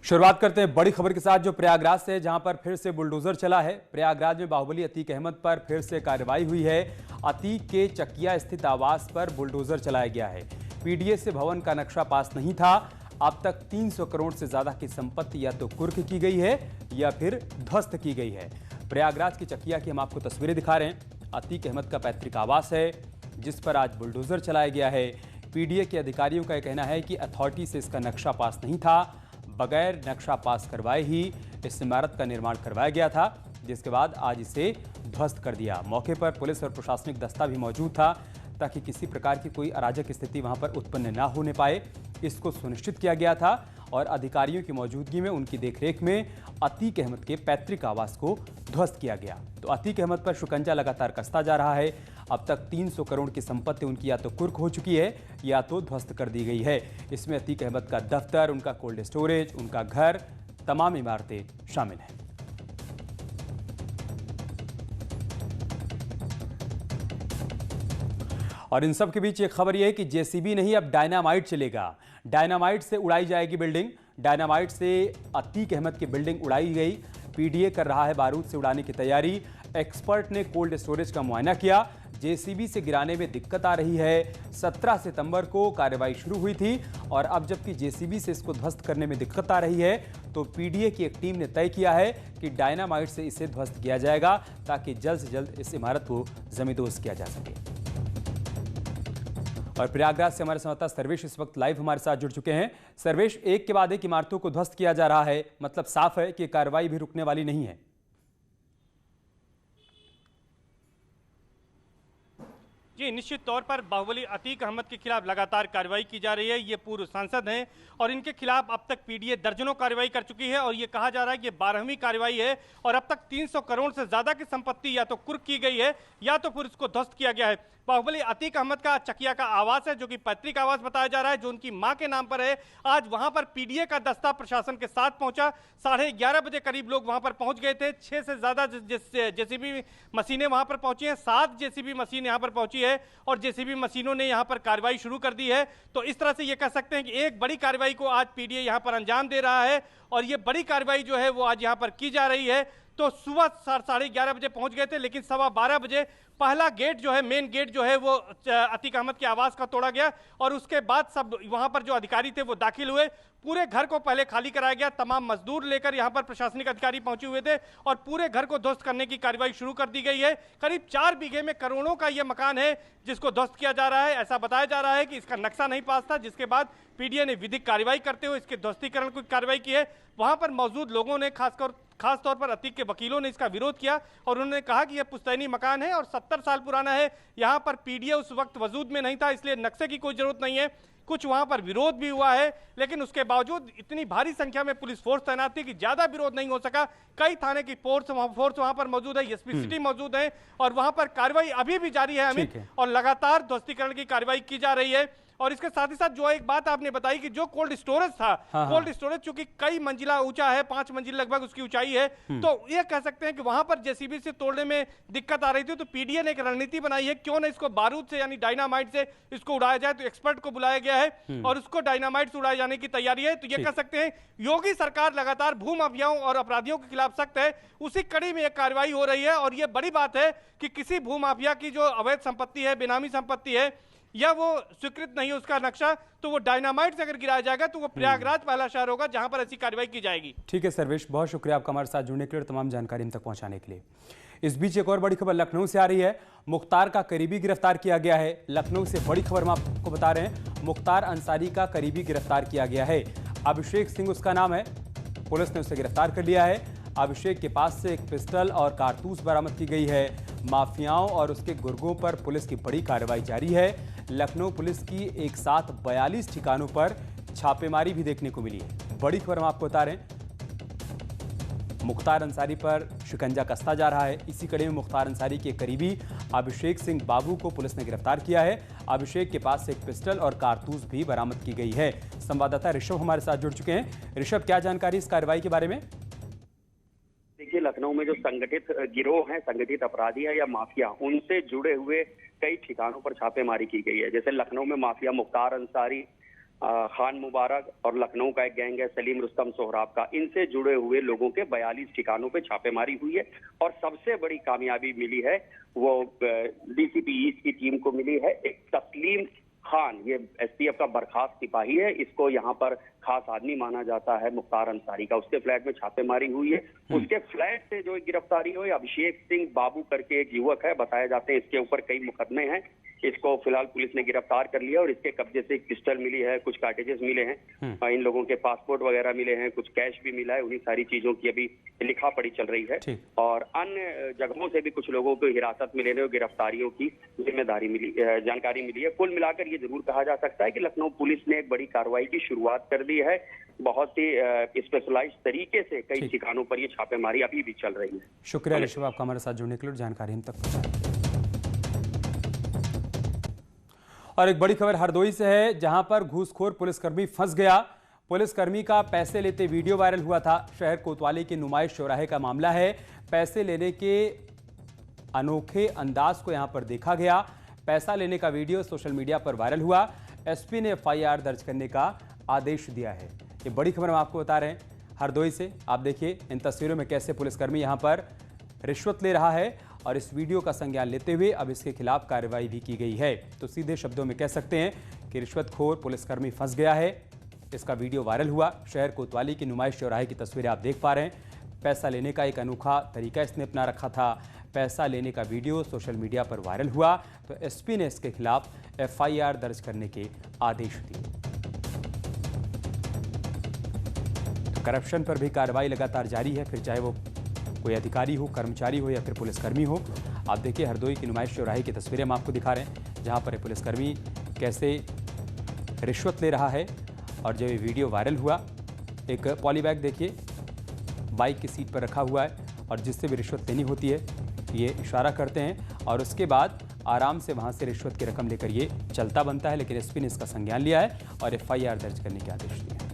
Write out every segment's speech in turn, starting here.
शुरुआत करते हैं बड़ी खबर के साथ जो प्रयागराज से, जहां पर फिर से बुलडोजर चला है। प्रयागराज में बाहुबली अतीक अहमद पर फिर से कार्रवाई हुई है। अतीक के चकिया स्थित आवास पर बुलडोजर चलाया गया है। पीडीए से भवन का नक्शा पास नहीं था। अब तक 300 करोड़ से ज्यादा की संपत्ति या तो कुर्क की गई है या फिर ध्वस्त की गई है। प्रयागराज की चकिया की हम आपको तस्वीरें दिखा रहे हैं। अतीक अहमद का पैतृक आवास है जिस पर आज बुलडोजर चलाया गया है। पीडीए के अधिकारियों का कहना है कि अथॉरिटी से इसका नक्शा पास नहीं था। बगैर नक्शा पास करवाए ही इस इमारत का निर्माण करवाया गया था, जिसके बाद आज इसे ध्वस्त कर दिया। मौके पर पुलिस और प्रशासनिक दस्ता भी मौजूद था ताकि किसी प्रकार की कोई अराजक स्थिति वहां पर उत्पन्न न होने पाए, इसको सुनिश्चित किया गया था। और अधिकारियों की मौजूदगी में, उनकी देखरेख में अतीक अहमद के पैतृक आवास को ध्वस्त किया गया। तो अतीक अहमद पर शिकंजा लगातार कसता जा रहा है। अब तक 300 करोड़ की संपत्ति उनकी या तो कुर्क हो चुकी है या तो ध्वस्त कर दी गई है। इसमें अतीक अहमद का दफ्तर, उनका कोल्ड स्टोरेज, उनका घर, तमाम इमारतें शामिल हैं। और इन सब के बीच एक खबर यह है कि जेसीबी नहीं, अब डायनामाइट चलेगा। डायनामाइट से उड़ाई जाएगी बिल्डिंग। डायनामाइट से अतीक अहमद की बिल्डिंग उड़ाई गई। पीडीए कर रहा है बारूद से उड़ाने की तैयारी। एक्सपर्ट ने कोल्ड स्टोरेज का मुआयना किया। जेसीबी से गिराने में दिक्कत आ रही है। 17 सितंबर को कार्रवाई शुरू हुई थी और अब जबकि जेसीबी से इसको ध्वस्त करने में दिक्कत आ रही है, तो पीडीए की एक टीम ने तय किया है कि डायनामाइट से इसे ध्वस्त किया जाएगा ताकि जल्द से जल्द इस इमारत को जमींदोज किया जा सके। और प्रयागराज से हमारे संवाददाता सर्वेश इस वक्त लाइव हमारे साथ जुड़ चुके हैं। सर्वेश, एक के बाद एक इमारतों को ध्वस्त किया जा रहा है, मतलब साफ है कि कार्रवाई भी रुकने वाली नहीं है। जी, निश्चित तौर पर बाहुबली अतीक अहमद के खिलाफ लगातार कार्रवाई की जा रही है। ये पूर्व सांसद हैं और इनके खिलाफ अब तक पीडीए दर्जनों कार्रवाई कर चुकी है और ये कहा जा रहा है कि ये 12वीं कार्रवाई है और अब तक 300 करोड़ से ज्यादा की संपत्ति या तो कुर्क की गई है या तो फिर इसको ध्वस्त किया गया है। बाहुबली अतीक अहमद का चकिया का आवास है जो कि पैतृक आवास बताया जा रहा है, जो उनकी मां के नाम पर है। आज वहां पर पीडीए का दस्ता प्रशासन के साथ पहुंचा। 11:30 बजे करीब लोग वहां पर पहुंच गए थे। 6 से ज्यादा जेसीबी मशीनें वहां पर पहुंची हैं। 7 जेसीबी मशीन यहां पर पहुंची है और जेसीबी मशीनों ने यहां पर कार्रवाई शुरू कर दी है। तो इस तरह से ये कह सकते हैं कि एक बड़ी कार्रवाई को आज पीडीए यहां पर अंजाम दे रहा है और ये बड़ी कार्रवाई जो है वो आज यहां पर की जा रही है। तो सुबह 11:30 बजे पहुंच गए थे, लेकिन 12:15 बजे पहला गेट जो है, मेन गेट जो है वो अतीक अहमद के आवास का तोड़ा गया और उसके बाद सब वहां पर जो अधिकारी थे वो दाखिल हुए। पूरे घर को पहले खाली कराया गया। तमाम मजदूर लेकर यहां पर प्रशासनिक अधिकारी पहुंचे हुए थे और पूरे घर को ध्वस्त करने की कार्रवाई शुरू कर दी गई है। करीब 4 बीघे में करोड़ों का यह मकान है जिसको ध्वस्त किया जा रहा है। ऐसा बताया जा रहा है कि इसका नक्शा नहीं पास था, जिसके बाद पीडीए ने विधिक कार्रवाई करते हुए इसके ध्वस्तीकरण की कार्रवाई की है। वहां पर मौजूद लोगों ने खास तौर पर अतीक के वकीलों ने इसका विरोध किया और उन्होंने कहा कि यह पुश्तैनी मकान है और 70 साल पुराना है। यहां पर पीडीए उस वक्त वजूद में नहीं था, इसलिए नक्शे की कोई जरूरत नहीं है। कुछ वहां पर विरोध भी हुआ है, लेकिन उसके बावजूद इतनी भारी संख्या में पुलिस फोर्स तैनात थी कि ज्यादा विरोध नहीं हो सका। कई थाने की फोर्स वहां पर मौजूद है, एसपी सिटी मौजूद है और वहां पर कार्रवाई अभी भी जारी है अमित, और लगातार ध्वस्तीकरण की कार्रवाई की जा रही है। और इसके साथ ही साथ जो एक बात आपने बताई कि जो कोल्ड स्टोरेज था, कोल्ड स्टोरेज चूंकि कई मंजिला ऊंचा है, 5 मंजिल लगभग उसकी ऊंचाई है, तो ये कह सकते हैं कि वहां पर जेसीबी से तोड़ने में दिक्कत आ रही थी। तो पीडीए ने एक रणनीति बनाई है, क्यों ना इसको बारूद से यानी डायनामाइट से इसको उड़ाया जाए। तो एक्सपर्ट को बुलाया गया है और उसको डायनामाइट से उड़ाए जाने की तैयारी है। तो ये कह सकते हैं योगी सरकार लगातार भू माफियाओं और अपराधियों के खिलाफ सख्त है, उसी कड़ी में एक कार्रवाई हो रही है। और ये बड़ी बात है कि किसी भू माफिया की जो अवैध संपत्ति है, बेनामी संपत्ति है या वो स्वीकृत नहीं है उसका नक्शा, तो वो डायनामाइट से अगर गिराया जाएगा तो वो प्रयागराज पहला शहर होगा जहां पर ऐसी कार्रवाई की जाएगी। ठीक है सर्वेश, बहुत शुक्रिया आपका हमारे साथ जुड़ने के लिए और तमाम जानकारी हम तक पहुंचाने के लिए। इस बीच एक और बड़ी खबर लखनऊ से आ रही है। मुख्तार का करीबी गिरफ्तार किया गया है। लखनऊ से बड़ी खबर हम आपको बता रहे हैं। मुख्तार अंसारी का करीबी गिरफ्तार किया गया है। अभिषेक सिंह उसका नाम है। पुलिस ने उसे गिरफ्तार कर लिया है। अभिषेक के पास से एक पिस्टल और कारतूस बरामद की गई है। माफियाओं और उसके गुर्गों पर पुलिस की बड़ी कार्रवाई जारी है। लखनऊ पुलिस की एक साथ 42 ठिकानों पर छापेमारी भी देखने को मिली है। बड़ी खबर हम आपको बता रहे हैं। मुख्तार अंसारी पर शिकंजा कसता जा रहा है। इसी कड़ी में मुख्तार अंसारी के करीबी अभिषेक सिंह बाबू को पुलिस ने गिरफ्तार किया है। अभिषेक के पास से एक पिस्टल और कारतूस भी बरामद की गई है। संवाददाता ऋषभ हमारे साथ जुड़ चुके हैं। ऋषभ, क्या जानकारी इस कार्रवाई के बारे में? देखिए, लखनऊ में जो संगठित गिरोह हैं, संगठित अपराधी है या माफिया, उनसे जुड़े हुए कई ठिकानों पर छापेमारी की गई है। जैसे लखनऊ में माफिया मुख्तार अंसारी खान मुबारक और लखनऊ का एक गैंग है सलीम रुस्तम सोहराब का। इनसे जुड़े हुए लोगों के 42 ठिकानों पे छापेमारी हुई है और सबसे बड़ी कामयाबी मिली है वो डीसीपी ईस्ट की टीम को मिली है। एक तस्लीम खान, ये एसटीएफ का बर्खास्त सिपाही है, इसको यहाँ पर खास आदमी माना जाता है मुख्तार अंसारी का। उसके फ्लैट में छापेमारी हुई है। उसके फ्लैट से जो गिरफ्तारी हुई, अभिषेक सिंह बाबू करके एक युवक है, बताया जाते हैं इसके ऊपर कई मुकदमे हैं। इसको फिलहाल पुलिस ने गिरफ्तार कर लिया और इसके कब्जे से एक पिस्टल मिली है, कुछ कार्टेजेस मिले हैं, इन लोगों के पासपोर्ट वगैरह मिले हैं, कुछ कैश भी मिला है। उन्हीं सारी चीजों की अभी लिखा पढ़ी चल रही है और अन्य जगहों से भी कुछ लोगों को हिरासत में लेने और गिरफ्तारियों की जानकारी मिली है। कुल मिलाकर ये जरूर कहा जा सकता है कि लखनऊ पुलिस ने एक बड़ी कार्रवाई की शुरुआत कर दी है। बहुत ही स्पेशलाइज्ड तरीके से कई ठिकानों पर ये छापेमारी अभी भी चल रही है। शुक्रिया ऋषभ, आपका हमारे साथ जुड़ने के लिए, जानकारी हम तक पहुंचाई। और एक बड़ी खबर हरदोई से है, जहां पर घूसखोर पुलिसकर्मी फंस गया। पुलिसकर्मी का पैसे लेते वीडियो वायरल हुआ था। शहर कोतवाली के नुमाइश चौराहे का मामला है। पैसे लेने के अनोखे अंदाज को यहां पर देखा गया। पैसा लेने का वीडियो सोशल मीडिया पर वायरल हुआ। एसपी ने एफआईआर दर्ज करने का आदेश दिया है। ये बड़ी खबर हम आपको बता रहे हैं हरदोई से। आप देखिए इन तस्वीरों में कैसे पुलिसकर्मी यहां पर रिश्वत ले रहा है और इस वीडियो का संज्ञान लेते हुए अब इसके खिलाफ कार्रवाई भी की गई है। तो सीधे शब्दों में कह सकते हैं कि रिश्वतखोर पुलिसकर्मी फंस गया है। इसका वीडियो वायरल हुआ। शहर कोतवाली की नुमाइश चौराहे की तस्वीरें आप देख पा रहे हैं। पैसा लेने का एक अनोखा तरीका इसने अपना रखा था। पैसा लेने का वीडियो सोशल मीडिया पर वायरल हुआ तो एसपी ने इसके खिलाफ एफआईआर दर्ज करने के आदेश दिए। तो करप्शन पर भी कार्रवाई लगातार जारी है, फिर चाहे वो कोई अधिकारी हो, कर्मचारी हो या फिर पुलिसकर्मी हो। आप देखिए हरदोई की नुमाइश चौराहे की तस्वीरें हम आपको दिखा रहे हैं, जहां पर पुलिसकर्मी कैसे रिश्वत ले रहा है। और जब ये वीडियो वायरल हुआ, एक पॉलीबैग देखिए बाइक की सीट पर रखा हुआ है और जिससे भी रिश्वत लेनी होती है ये इशारा करते हैं और उसके बाद आराम से वहां से रिश्वत की रकम लेकर ये चलता बनता है। लेकिन एसपी ने इसका संज्ञान लिया है और एफआईआर दर्ज करने के आदेश दिए।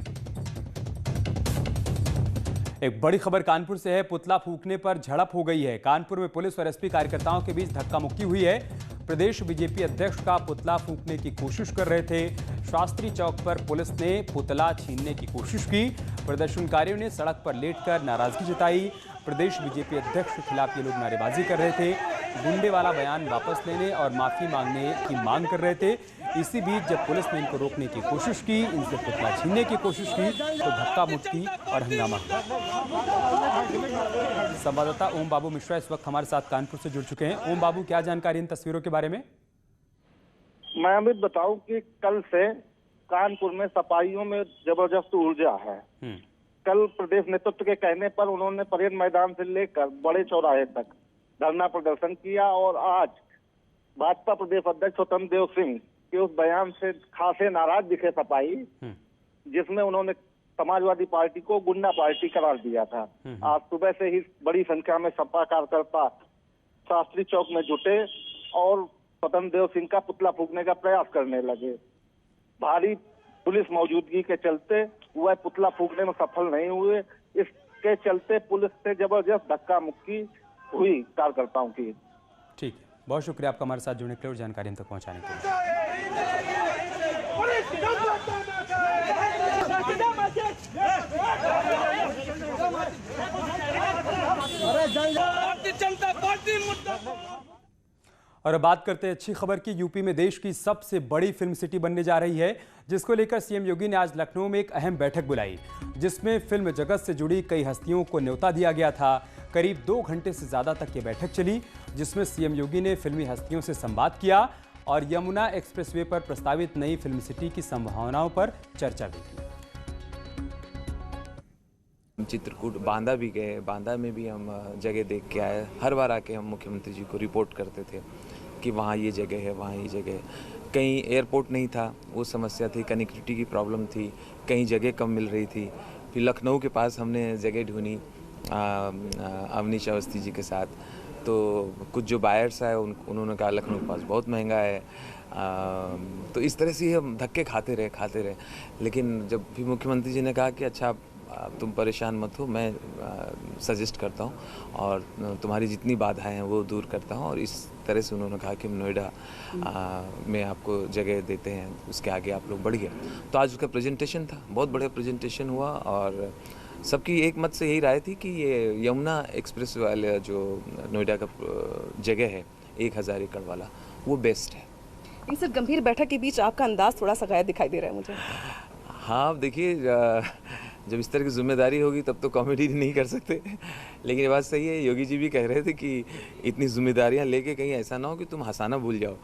एक बड़ी खबर कानपुर से है। पुतला फूंकने पर झड़प हो गई है। कानपुर में पुलिस और एसपी कार्यकर्ताओं के बीच धक्का मुक्की हुई है। प्रदेश बीजेपी अध्यक्ष का पुतला फूंकने की कोशिश कर रहे थे। शास्त्री चौक पर पुलिस ने पुतला छीनने की कोशिश की। प्रदर्शनकारियों ने सड़क पर लेटकर नाराजगी जताई। प्रदेश बीजेपी अध्यक्ष के खिलाफ ये लोग नारेबाजी कर रहे थे, गुंडे वाला बयान वापस लेने और माफी मांगने की मांग कर रहे थे। इसी बीच जब पुलिस ने इनको रोकने की कोशिश की, इनसे पुतला छीनने की कोशिश की तो धक्का मुक्की और हंगामा हुआ। संवाददाता ओम बाबू मिश्रा इस वक्त हमारे साथ कानपुर से जुड़ चुके हैं। ओम बाबू, क्या जानकारी इन तस्वीरों के बारे में? मैं अभी बताऊं कि कल से कानपुर में सफाइयों में जबरदस्त ऊर्जा है। कल प्रदेश नेतृत्व के कहने पर उन्होंने परेड मैदान से लेकर बड़े चौराहे तक धरना प्रदर्शन किया और आज भाजपा प्रदेश अध्यक्ष स्वतंत्र देव सिंह के उस बयान से खासे नाराज दिखे सपाही, जिसमें उन्होंने समाजवादी पार्टी को गुंडा पार्टी करार दिया था। आज सुबह से ही बड़ी संख्या में सपा कार्यकर्ता शास्त्री चौक में जुटे और स्वतंत्र देव सिंह का पुतला फूंकने का प्रयास करने लगे। भारी पुलिस मौजूदगी के चलते वह पुतला फूंकने में सफल नहीं हुए। इसके चलते पुलिस से जबरदस्त धक्का मुक्की हुई कार्यकर्ताओं की। ठीक है, बहुत शुक्रिया आपका हमारे साथ जुड़ने के लिए और जानकारी हम तक पहुंचाने के लिए। और अब बात करते हैं अच्छी खबर की। यूपी में देश की सबसे बड़ी फिल्म सिटी बनने जा रही है, जिसको लेकर सीएम योगी ने आज लखनऊ में एक अहम बैठक बुलाई, जिसमें फिल्म जगत से जुड़ी कई हस्तियों को न्योता दिया गया था। करीब 2 घंटे से ज्यादा तक ये बैठक चली, जिसमें सीएम योगी ने फिल्मी हस्तियों से संवाद किया और यमुना एक्सप्रेसवे पर प्रस्तावित नई फिल्म सिटी की संभावनाओं पर चर्चा भी की। चित्रकूट बांदा भी गए, बांदा में भी हम जगह देख के आए। हर बार आके हम मुख्यमंत्री जी को रिपोर्ट करते थे कि वहाँ ये जगह है, वहाँ ये जगह है। कहीं एयरपोर्ट नहीं था, वो समस्या थी, कनेक्टिविटी की प्रॉब्लम थी, कहीं जगह कम मिल रही थी। फिर लखनऊ के पास हमने जगह ढूंढी अवनीश अवस्थी जी के साथ, तो कुछ जो बायर्स आए उन्होंने कहा लखनऊ के पास बहुत महंगा है। तो इस तरह से हम धक्के खाते रहे। लेकिन जब भी मुख्यमंत्री जी ने कहा कि अच्छा तुम परेशान मत हो, मैं सजेस्ट करता हूँ और तुम्हारी जितनी बाधाएं हैं वो दूर करता हूँ। और इस तरह से उन्होंने कहा कि नोएडा में आपको जगह देते हैं, उसके आगे आप लोग बढ़िए। तो आज उसका प्रेजेंटेशन था, बहुत बढ़िया प्रेजेंटेशन हुआ और सबकी एक मत से यही राय थी कि ये यमुना एक्सप्रेस वाला जो नोएडा का जगह है 1000 एकड़ वाला, वो बेस्ट है। लेकिन सर, गंभीर बैठक के बीच आपका अंदाज थोड़ा सा गायब दिखाई दे रहा है मुझे। हाँ देखिए, जब इस तरह की जिम्मेदारी होगी तब तो कॉमेडी नहीं कर सकते, लेकिन ये बात सही है। योगी जी भी कह रहे थे कि इतनी जिम्मेदारियां लेके कहीं ऐसा ना हो कि तुम हंसाना भूल जाओ।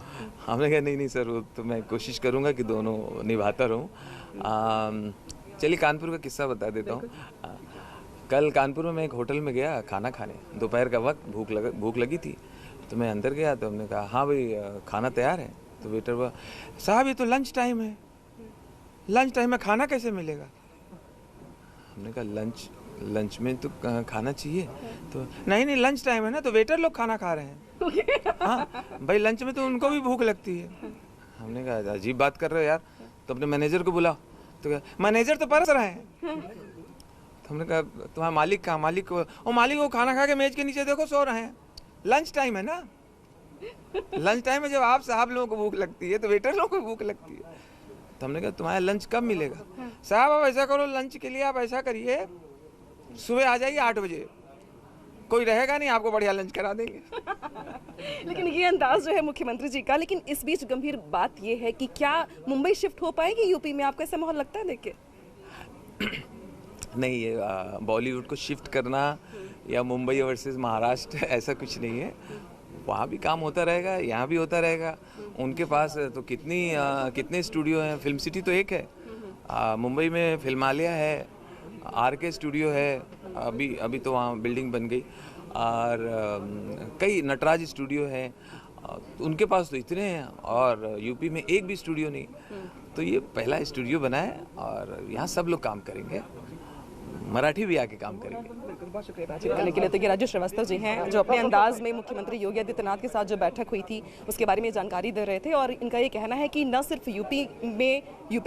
हमने कहा नहीं सर, वो तो मैं कोशिश करूंगा कि दोनों निभाता रहूं। चलिए कानपुर का किस्सा बता देता हूँ। कल कानपुर में मैं एक होटल में गया खाना खाने, दोपहर का वक्त, भूख लगी थी, तो मैं अंदर गया तो हमने कहा हाँ भाई खाना तैयार है। तो वेटर बोला साहब ये तो लंच टाइम है, लंच टाइम में खाना कैसे मिलेगा? हमने कहा लंच में तो खाना चाहिए। तो नहीं लंच टाइम है ना, तो वेटर लोग खाना खा रहे हैं। हाँ भाई लंच में तो उनको भी भूख लगती है। हमने कहा अजीब बात कर रहे हो यार, तो अपने मैनेजर को बुलाओ। तो मैनेजर तो परस रहे हैं। तो हमने कहा तुम्हारा मालिक कहाँ? मालिक वो खाना खा के मेज के नीचे देखो सो रहे हैं, लंच टाइम है ना। लंच टाइम में जब आप साहब लोगों को भूख लगती है तो वेटर लोगों को भूख लगती है। तो हमने कहा तुम्हारा लंच कब मिलेगा? साहब आप ऐसा करो, लंच के लिए आप ऐसा करिए, सुबह आ जाइए 8 बजे, कोई रहेगा नहीं, आपको बढ़िया लंच करा देंगे। लेकिन ये अंदाज जो है मुख्यमंत्री जी का। लेकिन इस बीच गंभीर बात ये है कि क्या मुंबई शिफ्ट हो पाएगी यूपी में? आपको ऐसा माहौल लगता है देख के? नहीं, ये बॉलीवुड को शिफ्ट करना या मुंबई वर्सेस महाराष्ट्र ऐसा कुछ नहीं है। वहाँ भी काम होता रहेगा, यहाँ भी होता रहेगा। उनके पास तो कितने स्टूडियो हैं, फिल्म सिटी तो एक है, मुंबई में फिल्मालय है, RK स्टूडियो है, अभी तो वहाँ बिल्डिंग बन गई, और कई नटराज स्टूडियो है, उनके पास तो इतने हैं, और यूपी में एक भी स्टूडियो नहीं। तो ये पहला स्टूडियो बना है और यहाँ सब लोग काम करेंगे, मराठी भी आके काम करेंगे। बहुत शुक्रिया बातचीत करने के लिए। तो ये राजू श्रीवास्तव जी हैं जो अपने अंदाज में मुख्यमंत्री योगी आदित्यनाथ के साथ जो बैठक हुई थी उसके बारे में जानकारी दे रहे थे। और इनका ये कहना है कि न सिर्फ यूपी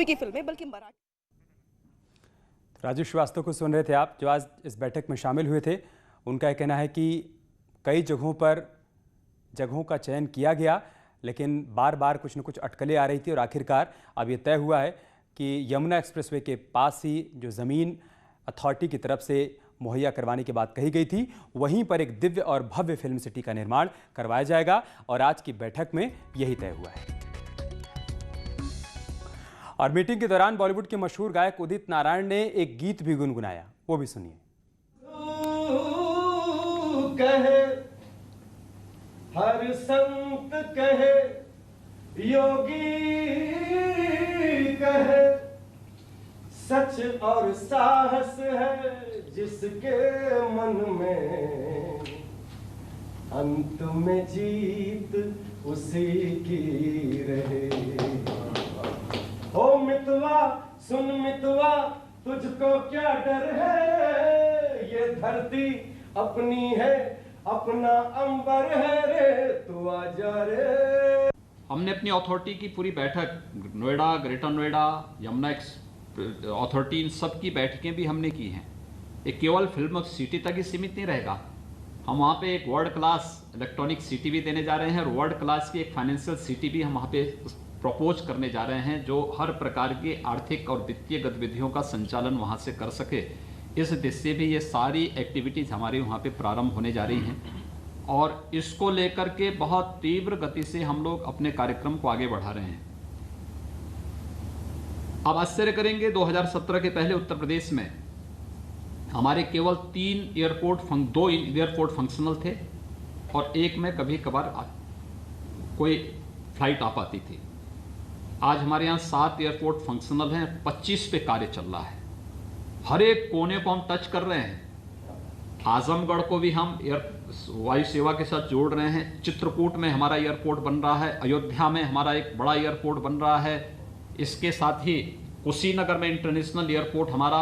की फिल्में बल्कि मराठी। राजू श्रीवास्तव को सुन रहे थे आप, जो आज इस बैठक में शामिल हुए थे। उनका यह कहना है कि कई जगहों पर जगहों का चयन किया गया, लेकिन बार बार कुछ न कुछ अटकलें आ रही थी और आखिरकार अब ये तय हुआ है कि यमुना एक्सप्रेसवे के पास ही जो ज़मीन अथॉरिटी की तरफ से मुहैया करवाने की बात कही गई थी, वहीं पर एक दिव्य और भव्य फिल्म सिटी का निर्माण करवाया जाएगा और आज की बैठक में यही तय हुआ है। और मीटिंग के दौरान बॉलीवुड के मशहूर गायक उदित नारायण ने एक गीत भी गुनगुनाया, वो भी सुनिए। कहे हर संत कहे, योगी कहे, सच और साहस है जिसके मन में, अंत में जीत उसी की रहे। ओ मितवा सुन मितवा, तुझको क्या डर है, ये धरती अपनी है, अपना अंबर है रे, तू आजा रे। हमने अपनी अथॉरिटी की पूरी बैठक, नोएडा, ग्रेटर नोएडा, यमुना अथॉरिटी, इन सब की बैठकें भी हमने की हैं। ये केवल फिल्म सिटी तक ही सीमित नहीं रहेगा। हम वहाँ पे एक वर्ल्ड क्लास इलेक्ट्रॉनिक सिटी भी देने जा रहे हैं और वर्ल्ड क्लास की एक फाइनेंशियल सिटी भी हम वहाँ पे प्रपोज करने जा रहे हैं, जो हर प्रकार की आर्थिक और वित्तीय गतिविधियों का संचालन वहाँ से कर सके। इस दिशा से भी ये सारी एक्टिविटीज़ हमारी वहाँ पे प्रारंभ होने जा रही हैं और इसको लेकर के बहुत तीव्र गति से हम लोग अपने कार्यक्रम को आगे बढ़ा रहे हैं। अब आश्चर्य करेंगे, 2017 के पहले उत्तर प्रदेश में हमारे केवल 2 एयरपोर्ट फंक्शनल थे और एक में कभी कभार कोई फ्लाइट आ पाती थी। आज हमारे यहाँ 7 एयरपोर्ट फंक्शनल हैं, 25 पे कार्य चल रहा है। हर एक कोने को हम टच कर रहे हैं। आजमगढ़ को भी हम वायु सेवा के साथ जोड़ रहे हैं। चित्रकूट में हमारा एयरपोर्ट बन रहा है, अयोध्या में हमारा एक बड़ा एयरपोर्ट बन रहा है। इसके साथ ही कुशीनगर में इंटरनेशनल एयरपोर्ट हमारा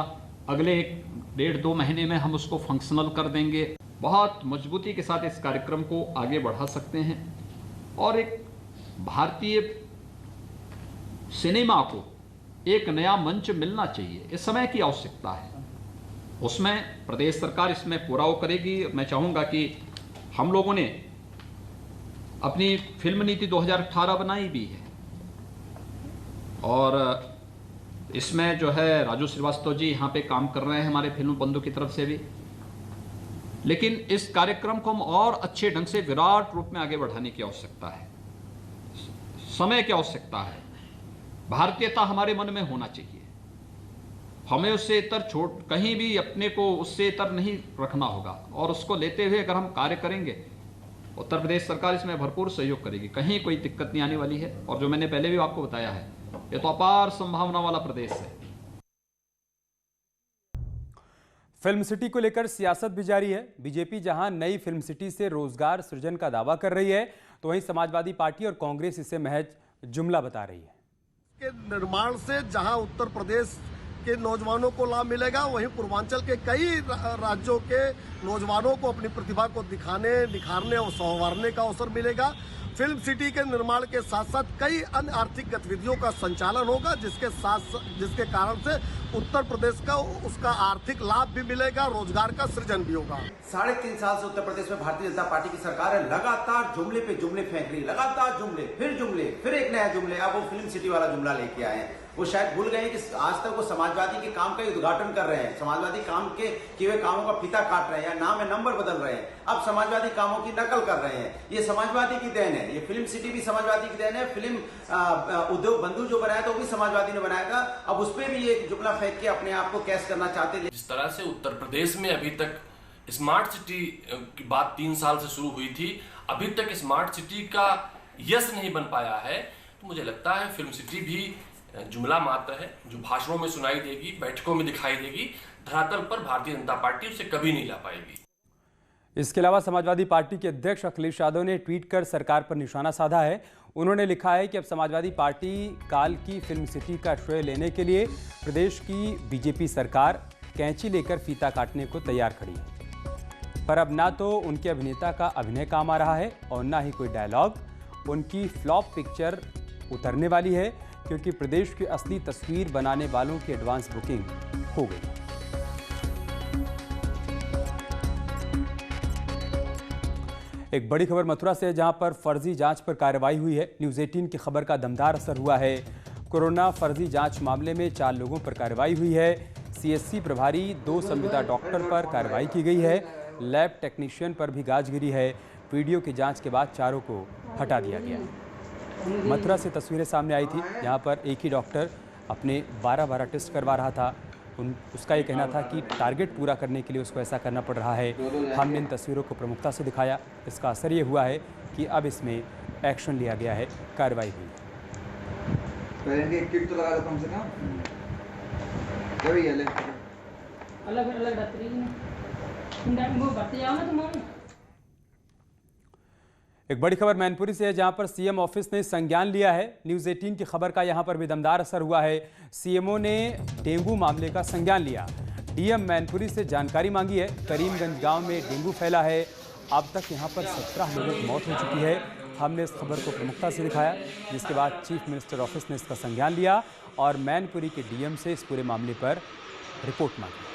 अगले 1.5-2 महीने में हम उसको फंक्शनल कर देंगे। बहुत मजबूती के साथ इस कार्यक्रम को आगे बढ़ा सकते हैं और एक भारतीय सिनेमा को एक नया मंच मिलना चाहिए, इस समय की आवश्यकता है। उसमें प्रदेश सरकार इसमें पूरा वो करेगी। मैं चाहूँगा कि हम लोगों ने अपनी फिल्म नीति 2018 बनाई भी है और इसमें जो है राजू श्रीवास्तव जी यहाँ पे काम कर रहे हैं हमारे फिल्म बंधु की तरफ से भी। लेकिन इस कार्यक्रम को हम और अच्छे ढंग से विराट रूप में आगे बढ़ाने की आवश्यकता है, समय की आवश्यकता है। भारतीयता हमारे मन में होना चाहिए, हमें उससे इतर कहीं भी अपने को उससे इतर नहीं रखना होगा और उसको लेते हुए अगर हम कार्य करेंगे उत्तर प्रदेश सरकार इसमें भरपूर सहयोग करेगी, कहीं कोई दिक्कत नहीं आने वाली है। और जो मैंने पहले भी आपको बताया है, ये तो अपार संभावना वाला प्रदेश है। फिल्म सिटी को लेकर सियासत भी जारी है। बीजेपी जहां नई फिल्म सिटी से रोजगार सृजन का दावा कर रही है, तो वहीं समाजवादी पार्टी और कांग्रेस इसे महज जुमला बता रही है। के निर्माण से जहां उत्तर प्रदेश के नौजवानों को लाभ मिलेगा, वहीं पूर्वांचल के कई राज्यों के नौजवानों को अपनी प्रतिभा को दिखाने, निखारने और संवारने का अवसर मिलेगा। फिल्म सिटी के निर्माण के साथ साथ कई अन्य आर्थिक गतिविधियों का संचालन होगा, जिसके कारण से उत्तर प्रदेश का उसका आर्थिक लाभ भी मिलेगा, रोजगार का सृजन भी होगा। 3.5 साल से उत्तर प्रदेश में भारतीय जनता पार्टी की सरकार है, लगातार जुमले पे जुमले फेंक रही, लगातार जुमले, फिर एक नया जुमले। अब वो फिल्म सिटी वाला जुमला लेके आए हैं। वो शायद भूल गए कि आज तक वो समाजवादी के काम का उद्घाटन कर रहे हैं, समाजवादी काम के किए हुए कामों का फीता काट रहे हैं, या नाम है नंबर बदल रहे हैं, अब समाजवादी कामों की नकल कर रहे हैं। ये समाजवादी की देन है, ये फिल्म सिटी भी समाजवादी की देन है। फिल्म उद्योग बंधु जो बनाया था वो भी समाजवादी ने बनाया था। अब उस पर भी ये जुमला फेंक के अपने आप को कैश करना चाहते हैं। जिस तरह से उत्तर प्रदेश में अभी तक स्मार्ट सिटी की बात 3 साल से शुरू हुई थी, अभी तक स्मार्ट सिटी का यश नहीं बन पाया है, तो मुझे लगता है फिल्म सिटी भी जुमला मात्र है, जो भाषणों में सुनाई देगी, बैठकों में दिखाई देगी, धरातल पर भारतीय जनता पार्टी उसे कभी नहीं ला पाएगी। इसके अलावा समाजवादी पार्टी के अध्यक्ष अखिलेश यादव ने ट्वीट कर सरकार पर निशाना साधा है। उन्होंने लिखा है कि अब समाजवादी पार्टी काल की फिल्म सिटी का श्रेय लेने के लिए प्रदेश की बीजेपी सरकार कैंची लेकर फीता काटने को तैयार खड़ी है, पर अब ना तो उनके अभिनेता का अभिनय काम आ रहा है और ना ही कोई डायलॉग। उनकी फ्लॉप पिक्चर उतरने वाली है, क्योंकि प्रदेश की असली तस्वीर बनाने वालों की एडवांस बुकिंग हो गई। एक बड़ी खबर मथुरा से, जहां पर फर्जी जांच पर कार्रवाई हुई है। न्यूज़ 18 की खबर का दमदार असर हुआ है। कोरोना फर्जी जांच मामले में 4 लोगों पर कार्रवाई हुई है। सीएससी प्रभारी 2 संविदा डॉक्टर पर कार्रवाई की गई है। लैब टेक्नीशियन पर भी गाज गिरी है। वीडियो की जांच के बाद चारों को हटा दिया गया है। मथुरा से तस्वीरें सामने आई थी, जहां पर एक ही डॉक्टर अपने 12 टेस्ट करवा रहा था। उसका ये कहना था कि टारगेट पूरा करने के लिए उसको ऐसा करना पड़ रहा है। हमने इन तस्वीरों को प्रमुखता से दिखाया। इसका असर ये हुआ है कि अब इसमें एक्शन लिया गया है, कार्रवाई हुई। किट तो लगा दो कम से कम, एक बड़ी खबर मैनपुरी से है, जहां पर सीएम ऑफिस ने संज्ञान लिया है। न्यूज़ 18 की खबर का यहां पर भी दमदार असर हुआ है। सीएमओ ने डेंगू मामले का संज्ञान लिया। डीएम मैनपुरी से जानकारी मांगी है। करीमगंज गांव में डेंगू फैला है। अब तक यहां पर 17 लोगों की मौत हो चुकी है। हमने इस खबर को प्रमुखता से दिखाया, जिसके बाद चीफ मिनिस्टर ऑफिस ने इसका संज्ञान लिया और मैनपुरी के डीएम से इस पूरे मामले पर रिपोर्ट मांगी।